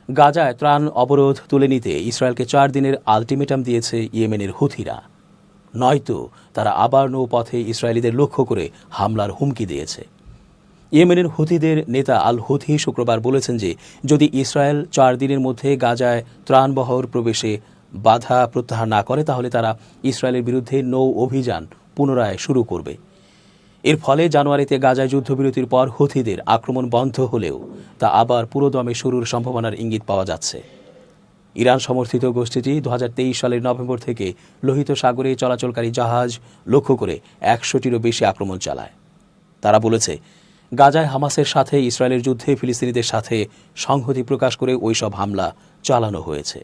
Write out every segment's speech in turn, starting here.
গাজায় ত্রাণ অবরোধ তুলে নিতে ইসরায়েলকে 4 দিনের আলটিমেটাম দিয়েছে ইয়েমেনের হুথিরা। নয়তো তারা আবার নৌপথে ইসরায়েলিদের লক্ষ্য করে হামলার হুমকি দিয়েছে। ইয়েমেনের হুথিদের নেতা আল হুথি শুক্রবার বলেছেন যে যদি ইসরায়েল 4 দিনের মধ্যে গাজায় ত্রাণবহর প্রবেশে বাধা প্রত্যাহার না করে তাহলে তারা ইসরায়েলের বিরুদ্ধে নৌ অভিযান পুনরায় শুরু করবে। এর ফলে জানুয়ারিতে গাজায় যুদ্ধবিরতির পর হুথিদের আক্রমণ বন্ধ হলেও তা আবার পুরোদমে শুরুর সম্ভাবনার ইঙ্গিত পাওয়া যাচ্ছে। ইরান সমর্থিত গোষ্ঠীটি 2023 সালের নভেম্বর থেকে লোহিত সাগরে চলাচলকারী জাহাজ লক্ষ্য করে 100টিরও বেশি আক্রমণ চালায়। তারা বলেছে গাজায় হামাসের সাথে ইসরায়েলের যুদ্ধে ফিলিস্তিনিদের সাথে সংহতি প্রকাশ করে ওইসব হামলা চালানো হয়েছে।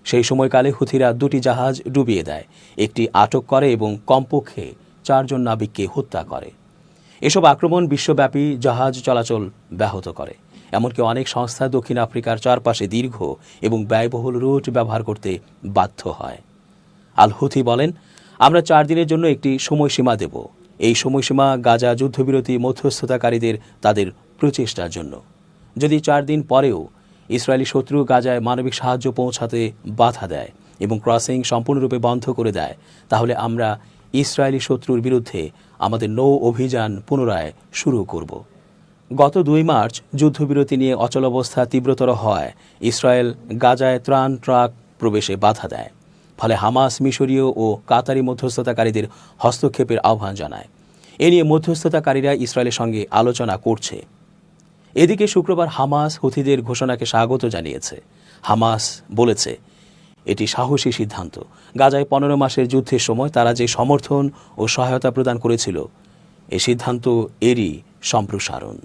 সেই সময়কালে হুথিরা 2টি জাহাজ ডুবিয়ে দেয়, একটি আটক করে এবং কমপক্ষে 4 জন নাবিককে হত্যা করে। এসব আক্রমণ বিশ্বব্যাপী জাহাজ চলাচল ব্যাহত করে। এমনকি অনেক সংস্থা দক্ষিণ আফ্রিকার চারপাশে দীর্ঘ এবং ব্যয়বহুল রুট ব্যবহার করতে বাধ্য হয়। আল হুথি বলেন, আমরা 4 দিনের জন্য একটি সময়সীমা দেব। এই সময়সীমা গাজা যুদ্ধবিরতি মধ্যস্থতাকারীদের তাদের প্রচেষ্টার জন্য। যদি 4 দিন পরেও ইসরায়েলি শত্রু গাজায় মানবিক সাহায্য পৌঁছাতে বাধা দেয় এবং ক্রসিং সম্পূর্ণরূপে বন্ধ করে দেয়, তাহলে আমরা ইসরায়েলি শত্রুর বিরুদ্ধে আমাদের নৌ অভিযান পুনরায় শুরু করব। গত 2 মার্চ যুদ্ধবিরতি নিয়ে অচলাবস্থা তীব্রতর হয় ইসরায়েল গাজায় ত্রাণ ট্রাক প্রবেশে বাধা দেয়। ফলে হামাস মিশরীয় ও কাতারি মধ্যস্থতাকারীদের হস্তক্ষেপের আহ্বান জানায়। এ নিয়ে মধ্যস্থতাকারীরা ইসরায়েলের সঙ্গে আলোচনা করছে। এদিকে শুক্রবার হামাস হুথিদের ঘোষণাকে স্বাগত জানিয়েছে। হামাস বলেছে এটি সাহসী সিদ্ধান্ত। গাজায় 15 মাসের যুদ্ধের সময় তারা যে সমর্থন ও সহায়তা প্রদান করেছিল, এ সিদ্ধান্ত এরই সম্প্রসারণ।